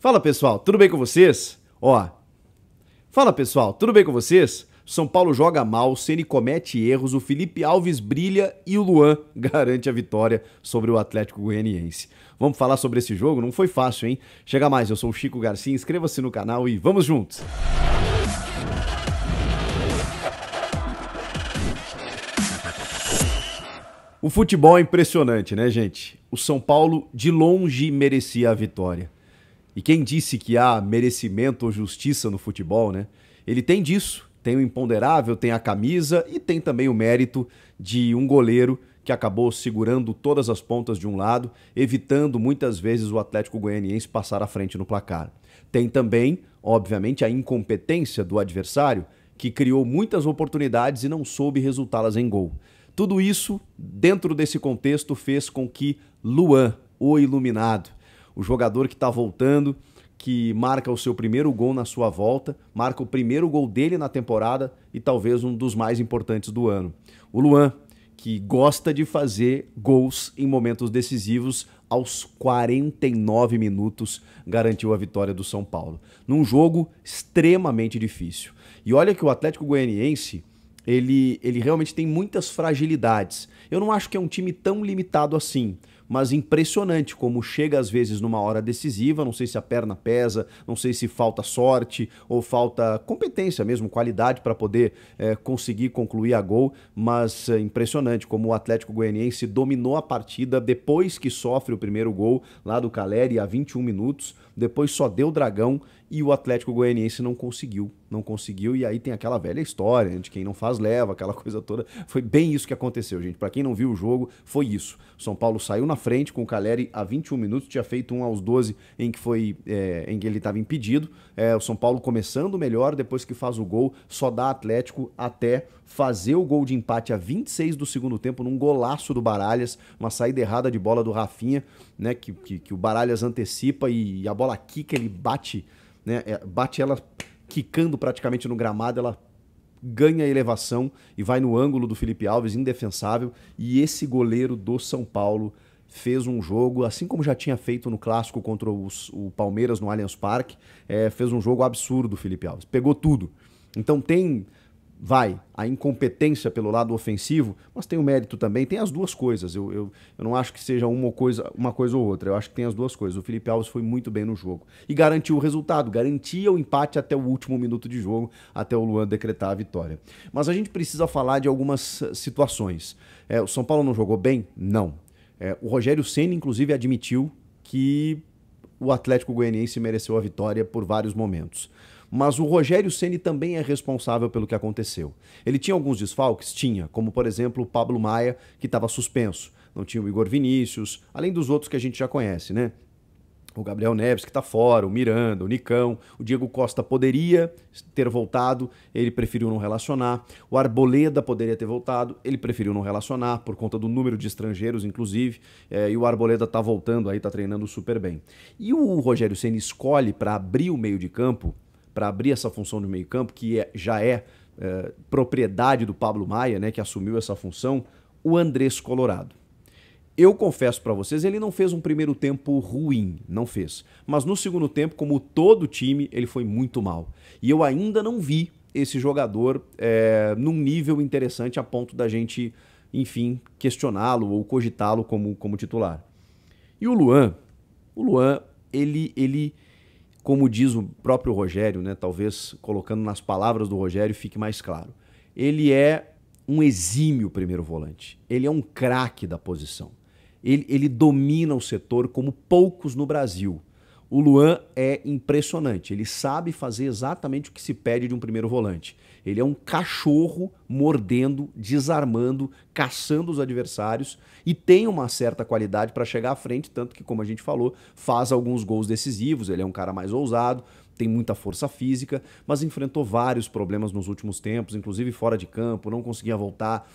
Fala pessoal, tudo bem com vocês? Fala pessoal, tudo bem com vocês? São Paulo joga mal, o Ceni comete erros, o Felipe Alves brilha e o Luan garante a vitória sobre o Atlético Goianiense. Vamos falar sobre esse jogo? Não foi fácil, hein? Chega mais, eu sou o Chico Garcia, inscreva-se no canal e vamos juntos! O futebol é impressionante, né, gente? O São Paulo de longe merecia a vitória. E quem disse que há merecimento ou justiça no futebol, né? Ele tem disso, tem o imponderável, tem a camisa e tem também o mérito de um goleiro que acabou segurando todas as pontas de um lado, evitando muitas vezes o Atlético Goianiense passar à frente no placar. Tem também, obviamente, a incompetência do adversário, que criou muitas oportunidades e não soube resultá-las em gol. Tudo isso, dentro desse contexto, fez com que Luan, o iluminado, o jogador que está voltando, que marca o seu primeiro gol na sua volta, marca o primeiro gol dele na temporada e talvez um dos mais importantes do ano. O Luan, que gosta de fazer gols em momentos decisivos, aos 49 minutos garantiu a vitória do São Paulo. Num jogo extremamente difícil. E olha que o Atlético Goianiense, ele realmente tem muitas fragilidades. Eu não acho que é um time tão limitado assim, mas impressionante como chega às vezes numa hora decisiva, não sei se a perna pesa, não sei se falta sorte ou falta competência mesmo, qualidade para poder conseguir concluir a gol, mas impressionante como o Atlético Goianiense dominou a partida depois que sofre o primeiro gol lá do Caleri a 21 minutos, depois só deu dragão e o Atlético Goianiense não conseguiu, e aí tem aquela velha história de quem não faz leva, aquela coisa toda. Foi bem isso que aconteceu, gente. Para quem não viu o jogo, foi isso. O São Paulo saiu na frente com o Caleri a 21 minutos, tinha feito 1 aos 12 em que ele estava impedido. O São Paulo começando melhor, depois que faz o gol, só dá Atlético até fazer o gol de empate a 26 do segundo tempo, num golaço do Baralhas, uma saída errada de bola do Rafinha, né, que o Baralhas antecipa e a bola quica, ele bate, né, bate ela quicando praticamente no gramado, ela ganha elevação e vai no ângulo do Felipe Alves, indefensável, e esse goleiro do São Paulo fez um jogo, assim como já tinha feito no clássico contra o Palmeiras no Allianz Parque, fez um jogo absurdo o Felipe Alves, pegou tudo. Então tem a incompetência pelo lado ofensivo, mas tem o mérito também, tem as duas coisas. Eu não acho que seja uma coisa ou outra, eu acho que tem as duas coisas. O Felipe Alves foi muito bem no jogo e garantiu o resultado, garantia o empate até o último minuto de jogo, até o Luan decretar a vitória. Mas a gente precisa falar de algumas situações. O São Paulo não jogou bem? Não. O Rogério Ceni, inclusive, admitiu que o Atlético Goianiense mereceu a vitória por vários momentos. Mas o Rogério Ceni também é responsável pelo que aconteceu. Ele tinha alguns desfalques? Tinha, como por exemplo o Pablo Maia, que estava suspenso. Não tinha o Igor Vinícius, além dos outros que a gente já conhece, né? O Gabriel Neves, que está fora, o Miranda, o Nicão, o Diego Costa poderia ter voltado, ele preferiu não relacionar. O Arboleda poderia ter voltado, ele preferiu não relacionar, por conta do número de estrangeiros, inclusive. E o Arboleda está voltando aí, está treinando super bem. E o Rogério Ceni escolhe para abrir o meio de campo, para abrir essa função de meio campo, que já é propriedade do Pablo Maia, né, que assumiu essa função, o Andrés Colorado. Eu confesso para vocês, ele não fez um primeiro tempo ruim, não fez. Mas no segundo tempo, como todo time, ele foi muito mal. E eu ainda não vi esse jogador num nível interessante a ponto da gente, enfim, questioná-lo ou cogitá-lo como titular. E o Luan, ele como diz o próprio Rogério, né, talvez colocando nas palavras do Rogério fique mais claro, ele é um exímio primeiro volante, ele é um craque da posição, ele domina o setor como poucos no Brasil. O Luan é impressionante, ele sabe fazer exatamente o que se pede de um primeiro volante. Ele é um cachorro mordendo, desarmando, caçando os adversários e tem uma certa qualidade para chegar à frente, tanto que, como a gente falou, faz alguns gols decisivos, ele é um cara mais ousado, tem muita força física, mas enfrentou vários problemas nos últimos tempos, inclusive fora de campo, não conseguia voltar.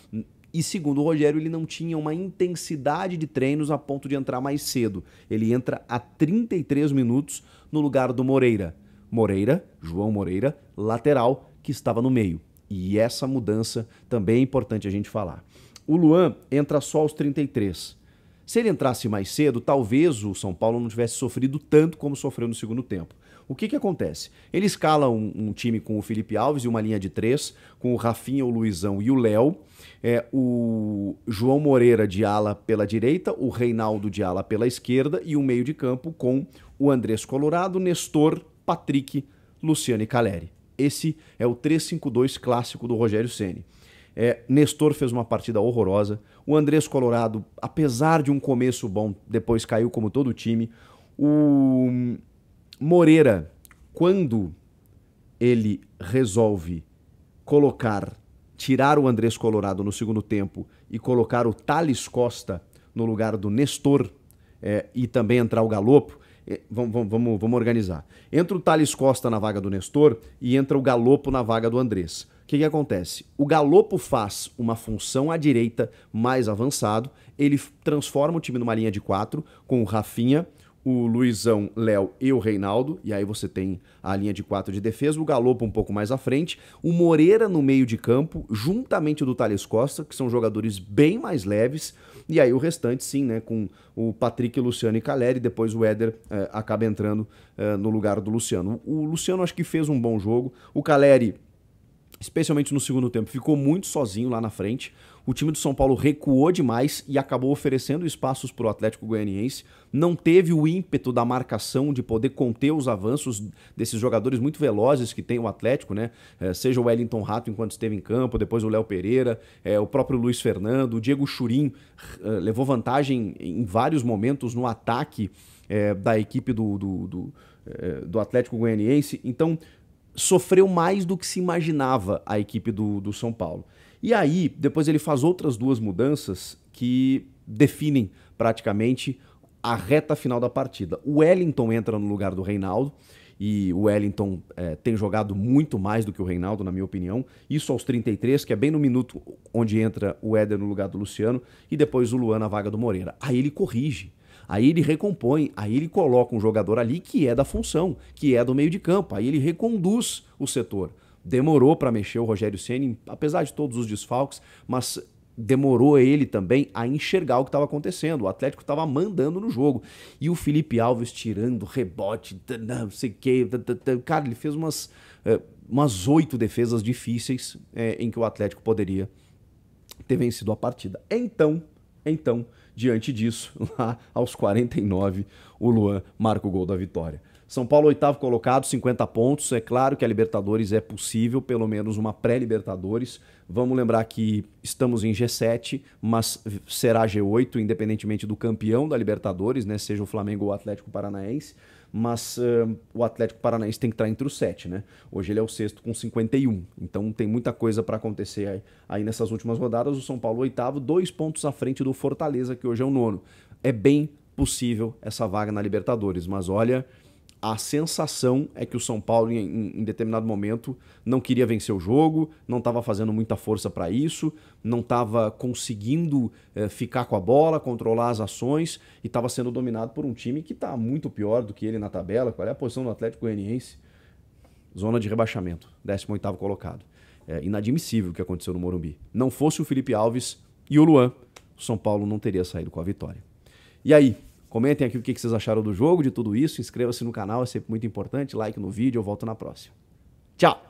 E segundo o Rogério, ele não tinha uma intensidade de treinos a ponto de entrar mais cedo. Ele entra a 33 minutos no lugar do Moreira. João Moreira, lateral, que estava no meio. E essa mudança também é importante a gente falar. O Luan entra só aos 33. Se ele entrasse mais cedo, talvez o São Paulo não tivesse sofrido tanto como sofreu no segundo tempo. O que acontece? Ele escala um time com o Felipe Alves e uma linha de 3, com o Rafinha, o Luizão e o Léo, o João Moreira de ala pela direita, o Reinaldo de ala pela esquerda e um meio de campo com o Andrés Colorado, Nestor, Patrick, Luciano e Caleri. Esse é o 3-5-2 clássico do Rogério Ceni. Nestor fez uma partida horrorosa. O Andrés Colorado, apesar de um começo bom, depois caiu como todo o time. O Moreira, quando ele resolve tirar o Andrés Colorado no segundo tempo e colocar o Thales Costa no lugar do Nestor e também entrar o Galopo, vamos organizar. Entra o Thales Costa na vaga do Nestor e entra o Galopo na vaga do Andrés. O que acontece? O Galopo faz uma função à direita mais avançado, ele transforma o time numa linha de 4 com o Rafinha, o Luizão, Léo e o Reinaldo, e aí você tem a linha de 4 de defesa, o Galopo um pouco mais à frente, o Moreira no meio de campo, juntamente do Thales Costa, que são jogadores bem mais leves, e aí o restante sim, né, com o Patrick, Luciano e Caleri, depois o Éder acaba entrando no lugar do Luciano. O Luciano acho que fez um bom jogo, o Caleri, especialmente no segundo tempo, ficou muito sozinho lá na frente. O time do São Paulo recuou demais e acabou oferecendo espaços para o Atlético Goianiense. Não teve o ímpeto da marcação de poder conter os avanços desses jogadores muito velozes que tem o Atlético, né? Seja o Wellington Rato enquanto esteve em campo, depois o Léo Pereira, o próprio Luiz Fernando, o Diego Churin levou vantagem em vários momentos no ataque da equipe do Atlético Goianiense. Então, sofreu mais do que se imaginava a equipe do São Paulo. E aí, depois ele faz outras duas mudanças que definem praticamente a reta final da partida. O Wellington entra no lugar do Reinaldo, e o Wellington tem jogado muito mais do que o Reinaldo, na minha opinião. Isso aos 33, que é bem no minuto onde entra o Éder no lugar do Luciano, e depois o Luan na vaga do Moreira. Aí ele corrige. Aí ele recompõe, aí ele coloca um jogador ali que é da função, que é do meio de campo, aí ele reconduz o setor. Demorou para mexer o Rogério Ceni, apesar de todos os desfalques, mas demorou ele também a enxergar o que estava acontecendo. O Atlético estava mandando no jogo. E o Felipe Alves tirando rebote, não sei o que. Cara, ele fez umas 8 defesas difíceis em que o Atlético poderia ter vencido a partida. Então, diante disso, lá aos 49, o Luan marca o gol da vitória. São Paulo, oitavo colocado, 50 pontos. É claro que a Libertadores é possível, pelo menos uma pré-Libertadores. Vamos lembrar que estamos em G7, mas será G8, independentemente do campeão da Libertadores, né? Seja o Flamengo ou o Atlético Paranaense. Mas o Atlético Paranaense tem que estar entre os 7, né? Hoje ele é o 6º com 51. Então tem muita coisa para acontecer aí nessas últimas rodadas. O São Paulo, oitavo, 2 pontos à frente do Fortaleza, que hoje é o 9º. É bem possível essa vaga na Libertadores, mas olha, a sensação é que o São Paulo, em determinado momento, não queria vencer o jogo, não estava fazendo muita força para isso, não estava conseguindo ficar com a bola, controlar as ações, e estava sendo dominado por um time que está muito pior do que ele na tabela. Qual é a posição do Atlético Goianiense? Zona de rebaixamento, 18º colocado. É inadmissível o que aconteceu no Morumbi. Não fosse o Felipe Alves e o Luan, o São Paulo não teria saído com a vitória. E aí? Comentem aqui o que vocês acharam do jogo, de tudo isso. Inscreva-se no canal, é sempre muito importante. Like no vídeo, eu volto na próxima. Tchau!